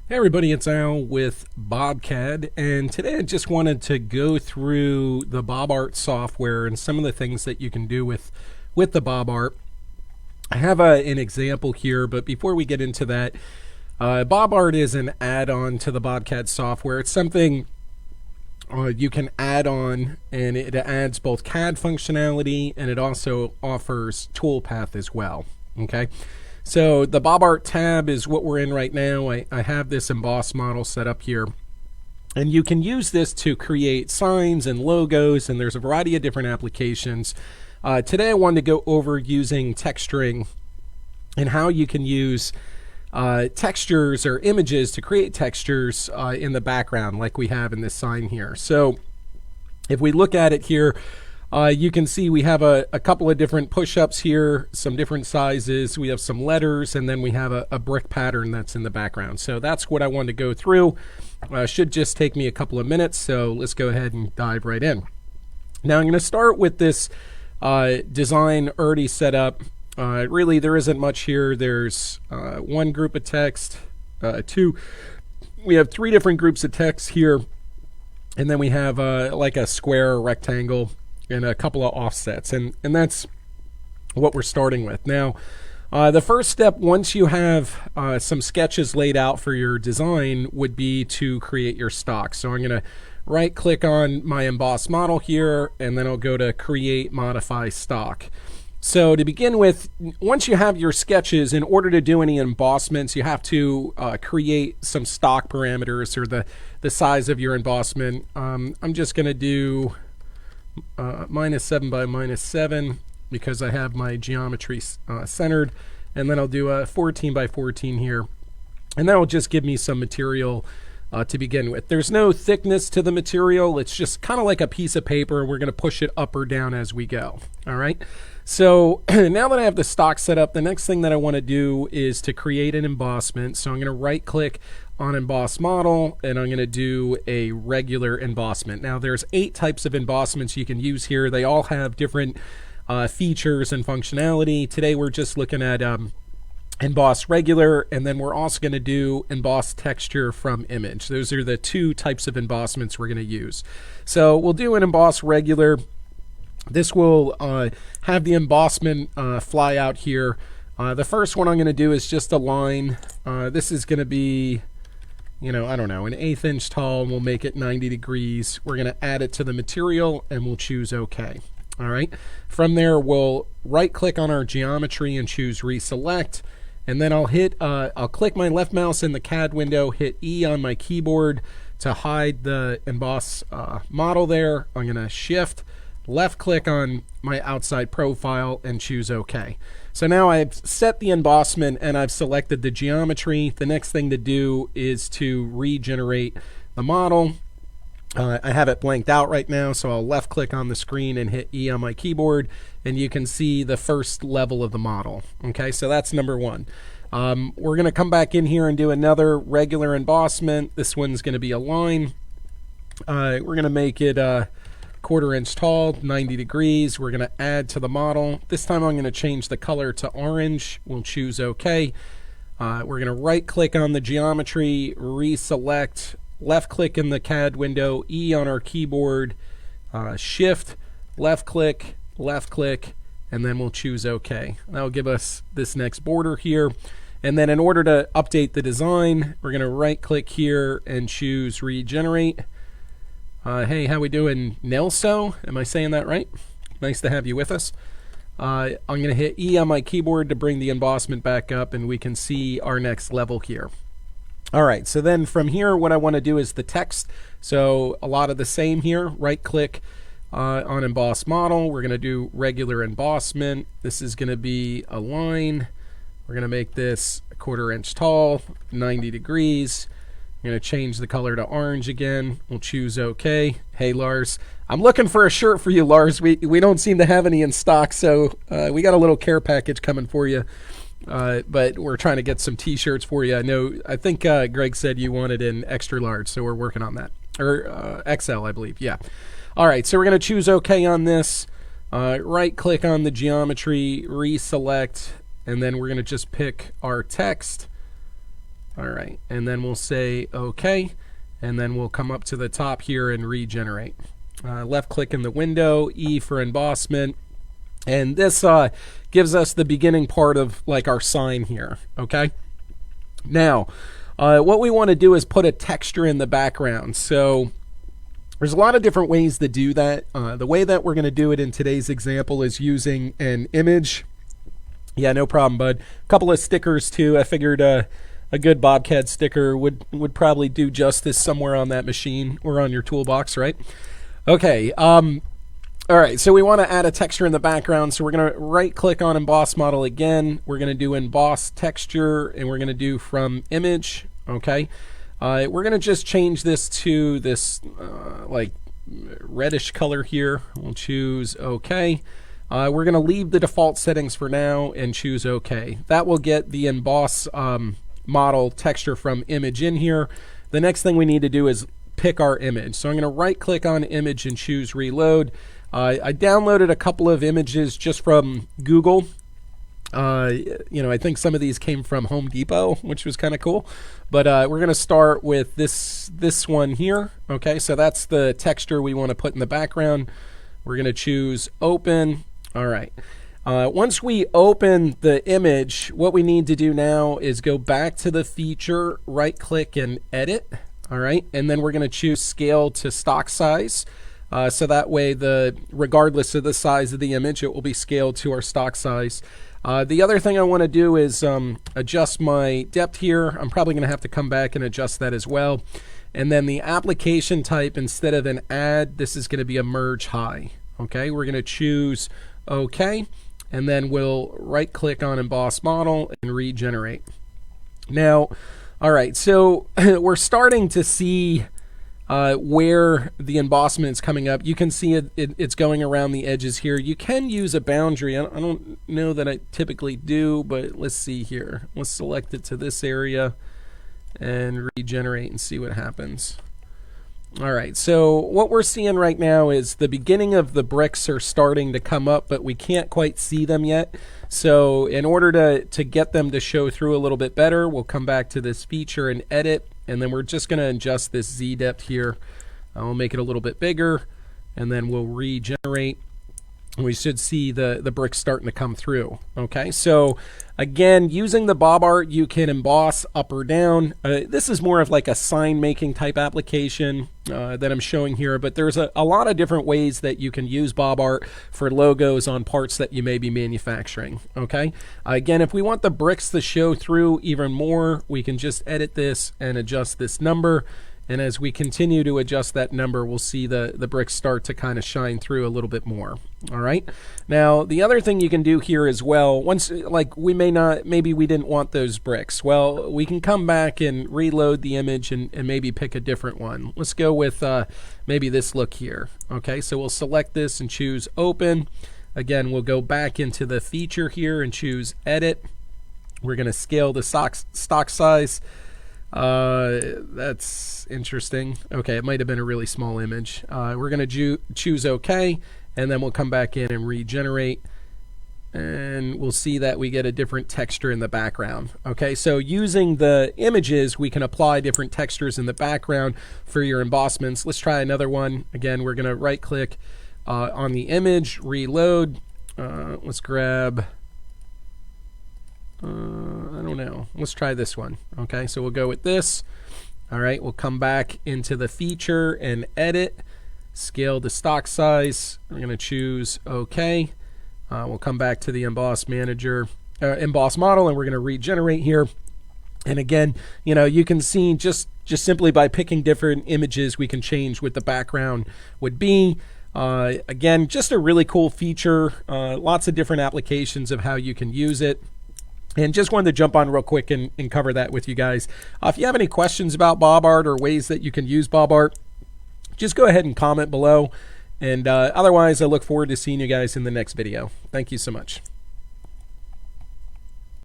Hey everybody, it's Al with BobCAD, and today I just wanted to go through the BobART software and some of the things that you can do with the BobART. I have an example here, but before we get into that, BobART is an add-on to the BobCAD software. It's something you can add on, and it adds both CAD functionality and it also offers toolpath as well. Okay. So the BobART tab is what we're in right now. I have this emboss model set up here. And you can use this to create signs and logos, and there's a variety of different applications. Today I wanted to go over using texturing and how you can use textures or images to create textures in the background like we have in this sign here. So if we look at it here, you can see we have a couple of different push-ups here, some different sizes. We have some letters, and then we have a brick pattern that's in the background. So that's what I wanted to go through. Should just take me a couple of minutes, so let's go ahead and dive right in. Now I'm going to start with this design already set up. Really, there isn't much here. There's one group of text, we have three different groups of text here, and then we have like a square or rectangle and a couple of offsets, and that's what we're starting with. Now, the first step, once you have some sketches laid out for your design, would be to create your stock. So I'm going to right click on my emboss model here, and then I'll go to create modify stock. So to begin with, once you have your sketches, in order to do any embossments, you have to create some stock parameters, or the size of your embossment. I'm just going to do -7 by -7 because I have my geometry centered, and then I'll do a 14 by 14 here, and that will just give me some material to begin with. There's no thickness to the material. It's just kind of like a piece of paper, and we're going to push it up or down as we go. All right, so now that I have the stock set up, the next thing that I want to do is to create an embossment. So I'm going to right click on emboss model, and I'm going to do a regular embossment. Now there's 8 types of embossments you can use here. They all have different features and functionality. Today we're just looking at emboss regular, and then we're also going to do emboss texture from image. Those are the 2 types of embossments we're going to use. So we'll do an emboss regular. This will have the embossment fly out here. The first one I'm going to do is just a line. This is going to be, I don't know, an 1/8 inch tall, and we'll make it 90 degrees. We're going to add it to the material, and we'll choose OK. All right. From there, we'll right click on our geometry and choose reselect. And then I'll click my left mouse in the CAD window, hit E on my keyboard to hide the emboss model there. I'm going to shift left click on my outside profile and choose OK. So now I've set the embossment and I've selected the geometry. The next thing to do is to regenerate the model. I have it blanked out right now, so I'll left click on the screen and hit E on my keyboard, and you can see the first level of the model. Okay, so that's number 1. We're going to come back in here and do another regular embossment. This one's going to be a line. We're going to make it 1/4 inch tall, 90 degrees. We're going to add to the model. This time I'm going to change the color to orange. We'll choose OK. We're going to right click on the geometry, reselect, left click in the CAD window, E on our keyboard, shift, left click, and then we'll choose OK. That'll give us this next border here. And then in order to update the design, we're going to right click here and choose regenerate. Hey, how we doing, Nelso? Am I saying that right? Nice to have you with us. I'm going to hit E on my keyboard to bring the embossment back up, and we can see our next level here. All right, so then from here, what I want to do is the text. So a lot of the same here. Right click on emboss model. We're going to do regular embossment. This is going to be a line. We're going to make this 1/4 inch tall, 90 degrees. I'm going to change the color to orange again. We'll choose OK. Hey, Lars. I'm looking for a shirt for you, Lars. We don't seem to have any in stock, so we got a little care package coming for you. But we're trying to get some t-shirts for you. I think Greg said you wanted an extra large, so we're working on that. Or XL, I believe. Yeah. All right, so we're going to choose OK on this. Right click on the geometry, reselect, and then we're going to just pick our text. All right, and then we'll say OK, and then we'll come up to the top here and regenerate. Left click in the window, E for embossment, and this gives us the beginning part of like our sign here. Okay, now what we want to do is put a texture in the background. So there's a lot of different ways to do that. The way that we're going to do it in today's example is using an image. Yeah, no problem, bud. A couple of stickers too. I figured a good BobCAD sticker would probably do justice somewhere on that machine or on your toolbox, right? Okay. All right, so we want to add a texture in the background. So we're going to right click on emboss model again. We're going to do emboss texture, and we're going to do from image. Okay. We're going to just change this to this like reddish color here. We'll choose OK. We're going to leave the default settings for now and choose OK. That will get the emboss model texture from image in here. The next thing we need to do is pick our image. So I'm going to right click on image and choose reload. I downloaded a couple of images just from Google. I think some of these came from Home Depot, which was kind of cool. But we're going to start with this one here. Okay, so that's the texture we want to put in the background. We're going to choose open. All right. Once we open the image, what we need to do now is go back to the feature, right click and edit. All right, and then we're going to choose scale to stock size. So that way, regardless of the size of the image, it will be scaled to our stock size. The other thing I want to do is adjust my depth here. I'm probably going to have to come back and adjust that as well. And then the application type, instead of an add, this is going to be a merge high. Okay, we're going to choose OK, and then we'll right click on emboss model and regenerate. Now, all right, so we're starting to see where the embossment is coming up. You can see it's going around the edges here. You can use a boundary. I don't know that I typically do, but let's see here. Let's select it to this area and regenerate and see what happens. All right, so what we're seeing right now is the beginning of the bricks are starting to come up, but we can't quite see them yet. So in order to get them to show through a little bit better, we'll come back to this feature and edit, and then we're just going to adjust this Z depth here. I'll make it a little bit bigger, and then we'll regenerate. We should see the bricks starting to come through. Okay, so again, using the BobART, you can emboss up or down. This is more of like a sign making type application that I'm showing here, but there's a lot of different ways that you can use BobART for logos on parts that you may be manufacturing. Okay, again, if we want the bricks to show through even more, we can just edit this and adjust this number. And as we continue to adjust that number, we'll see the bricks start to kind of shine through a little bit more. All right. Now, the other thing you can do here as well, once like maybe we didn't want those bricks. Well, we can come back and reload the image and maybe pick a different one. Let's go with maybe this look here. Okay, so we'll select this and choose open. Again, we'll go back into the feature here and choose edit. We're going to scale the stock size. That's interesting. Okay, it might have been a really small image. We're going to choose OK, and then we'll come back in and regenerate, and we'll see that we get a different texture in the background. Okay, so using the images, we can apply different textures in the background for your embossments. Let's try another one. Again, we're going to right click on the image, reload. Let's grab I don't know. Let's try this one. Okay, so we'll go with this. All right, we'll come back into the feature and edit, scale the stock size. We're going to choose OK. We'll come back to the emboss manager, emboss model, and we're going to regenerate here. And again, you can see just simply by picking different images, we can change what the background would be. Again, just a really cool feature. Lots of different applications of how you can use it. And just wanted to jump on real quick and cover that with you guys. If you have any questions about BobART or ways that you can use BobART, just go ahead and comment below. And otherwise, I look forward to seeing you guys in the next video. Thank you so much.